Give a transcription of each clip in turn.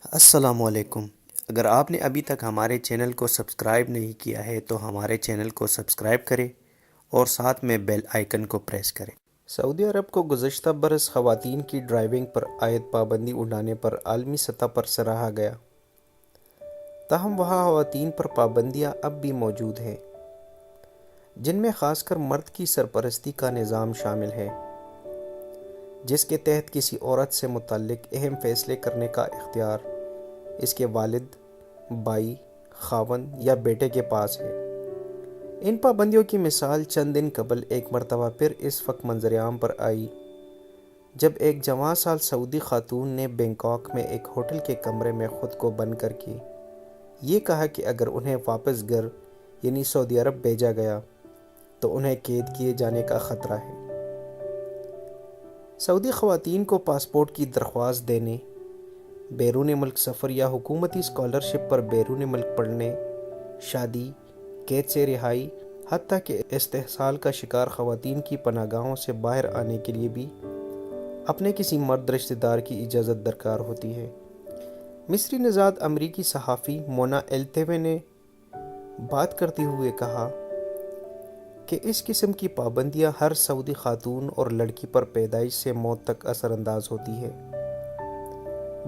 السلام علیکم۔ اگر آپ نے ابھی تک ہمارے چینل کو سبسکرائب نہیں کیا ہے تو ہمارے چینل کو سبسکرائب کریں اور ساتھ میں بیل آئیکن کو پریس کریں۔ سعودی عرب کو گزشتہ برس خواتین کی ڈرائیونگ پر عائد پابندی اٹھانے پر عالمی سطح پر سراہا گیا، تاہم وہاں خواتین پر پابندیاں اب بھی موجود ہیں، جن میں خاص کر مرد کی سرپرستی کا نظام شامل ہے، جس کے تحت کسی عورت سے متعلق اہم فیصلے کرنے کا اختیار اس کے والد، بھائی، خاوند یا بیٹے کے پاس ہے۔ ان پابندیوں کی مثال چند دن قبل ایک مرتبہ پھر اس وقت منظر عام پر آئی جب ایک جوان سال سعودی خاتون نے بینکاک میں ایک ہوٹل کے کمرے میں خود کو بند کر کے یہ کہا کہ اگر انہیں واپس گھر یعنی سعودی عرب بھیجا گیا تو انہیں قید کیے جانے کا خطرہ ہے۔ سعودی خواتین کو پاسپورٹ کی درخواست دینے، بیرون ملک سفر یا حکومتی اسکالرشپ پر بیرون ملک پڑھنے، شادی، قید سے رہائی، حتیٰ کہ استحصال کا شکار خواتین کی پناہ گاہوں سے باہر آنے کے لیے بھی اپنے کسی مرد رشتہ دار کی اجازت درکار ہوتی ہے۔ مصری نژاد امریکی صحافی مونا ایلتوے نے بات کرتے ہوئے کہا کہ اس قسم کی پابندیاں ہر سعودی خاتون اور لڑکی پر پیدائش سے موت تک اثر انداز ہوتی ہے۔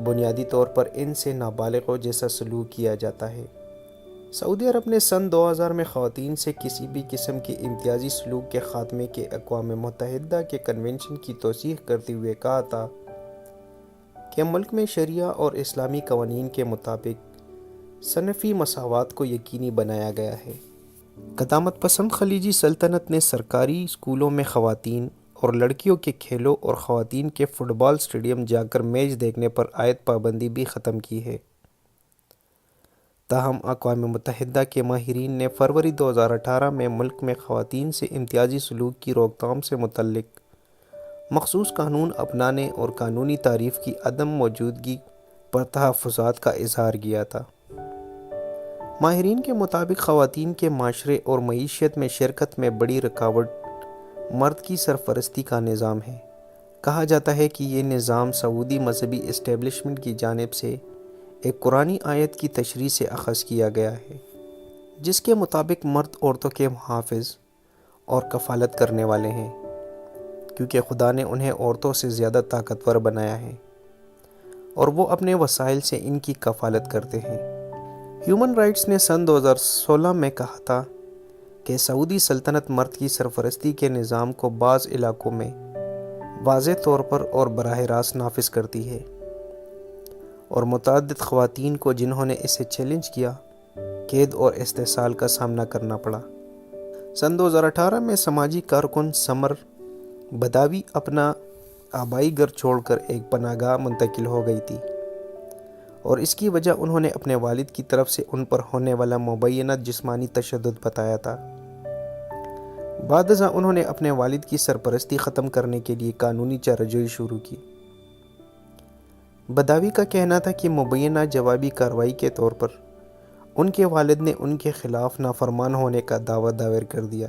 بنیادی طور پر ان سے نابالغوں جیسا سلوک کیا جاتا ہے۔ سعودی عرب نے سن 2000 میں خواتین سے کسی بھی قسم کے امتیازی سلوک کے خاتمے کے اقوام متحدہ کے کنونشن کی توثیق کرتے ہوئے کہا تھا کہ ملک میں شریعہ اور اسلامی قوانین کے مطابق صنفی مساوات کو یقینی بنایا گیا ہے۔ قدامت پسند خلیجی سلطنت نے سرکاری اسکولوں میں خواتین اور لڑکیوں کے کھیلوں اور خواتین کے فٹ بال اسٹیڈیم جا کر میچ دیکھنے پر عائد پابندی بھی ختم کی ہے۔ تاہم اقوام متحدہ کے ماہرین نے فروری 2018 میں ملک میں خواتین سے امتیازی سلوک کی روک تھام سے متعلق مخصوص قانون اپنانے اور قانونی تعریف کی عدم موجودگی پر تحفظات کا اظہار کیا تھا۔ ماہرین کے مطابق خواتین کے معاشرے اور معیشت میں شرکت میں بڑی رکاوٹ مرد کی سرپرستی کا نظام ہے۔ کہا جاتا ہے کہ یہ نظام سعودی مذہبی اسٹیبلشمنٹ کی جانب سے ایک قرآنی آیت کی تشریح سے اخذ کیا گیا ہے، جس کے مطابق مرد عورتوں کے محافظ اور کفالت کرنے والے ہیں، کیونکہ خدا نے انہیں عورتوں سے زیادہ طاقتور بنایا ہے اور وہ اپنے وسائل سے ان کی کفالت کرتے ہیں۔ ہیومن رائٹس نے سن 2016 میں کہا تھا کہ سعودی سلطنت مرد کی سرپرستی کے نظام کو بعض علاقوں میں واضح طور پر اور براہ راست نافذ کرتی ہے، اور متعدد خواتین کو جنہوں نے اسے چیلنج کیا، قید اور استحصال کا سامنا کرنا پڑا۔ سن 2018 میں سماجی کارکن سمر بداوی اپنا آبائی گھر چھوڑ کر ایک پناہ گاہ منتقل ہو گئی تھی، اور اس کی وجہ انہوں نے اپنے والد کی طرف سے ان پر ہونے والا مبینہ جسمانی تشدد بتایا تھا۔ بعد ازاں انہوں نے اپنے والد کی سرپرستی ختم کرنے کے لیے قانونی چارجوئی شروع کی۔ بداوی کا کہنا تھا کہ مبینہ جوابی کارروائی کے طور پر ان کے والد نے ان کے خلاف نافرمان ہونے کا دعویٰ دائر کر دیا۔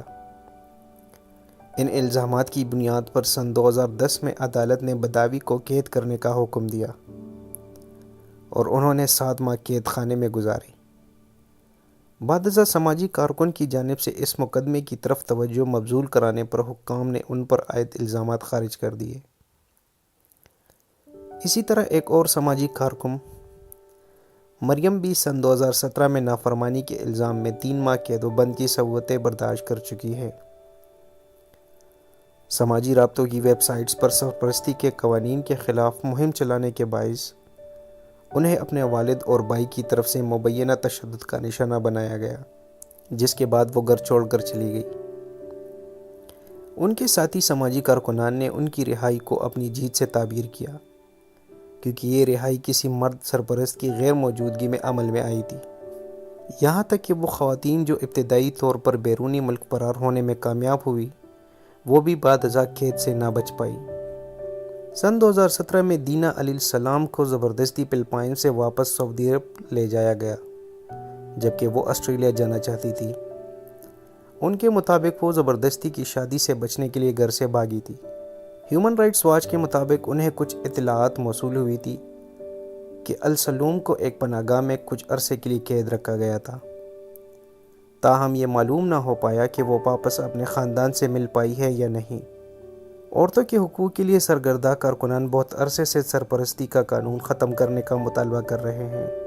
ان الزامات کی بنیاد پر سن 2010 میں عدالت نے بداوی کو قید کرنے کا حکم دیا اور انہوں نے 7 ماہ قید خانے میں گزارے۔ بعد ازاں سماجی کارکن کی جانب سے اس مقدمے کی طرف توجہ مبذول کرانے پر حکام نے ان پر عائد الزامات خارج کر دیے۔ اسی طرح ایک اور سماجی کارکن مریم بھی سن 2017 میں نافرمانی کے الزام میں 3 ماہ قید و بند کی سہولتیں برداشت کر چکی ہے۔ سماجی رابطوں کی ویب سائٹس پر سرپرستی کے قوانین کے خلاف مہم چلانے کے باعث انہیں اپنے والد اور بھائی کی طرف سے مبینہ تشدد کا نشانہ بنایا گیا، جس کے بعد وہ گھر چھوڑ کر چلی گئی۔ ان کے ساتھی سماجی کارکنان نے ان کی رہائی کو اپنی جیت سے تعبیر کیا، کیونکہ یہ رہائی کسی مرد سرپرست کی غیر موجودگی میں عمل میں آئی تھی۔ یہاں تک کہ وہ خواتین جو ابتدائی طور پر بیرونی ملک فرار ہونے میں کامیاب ہوئی، وہ بھی بعد ازاں قید سے نہ بچ پائی۔ سن 2017 میں دینا علیہ السلام کو زبردستی فلپائن سے واپس سعودی عرب لے جایا گیا، جبکہ وہ آسٹریلیا جانا چاہتی تھی۔ ان کے مطابق وہ زبردستی کی شادی سے بچنے کے لیے گھر سے بھاگی تھی۔ ہیومن رائٹس واچ کے مطابق انہیں کچھ اطلاعات موصول ہوئی تھی کہ السلوم کو ایک پناہ گاہ میں کچھ عرصے کے لیے قید رکھا گیا تھا، تاہم یہ معلوم نہ ہو پایا کہ وہ واپس اپنے خاندان سے مل پائی ہے یا نہیں۔ عورتوں کے حقوق کے لیے سرگردہ کارکنان بہت عرصے سے سرپرستی کا قانون ختم کرنے کا مطالبہ کر رہے ہیں۔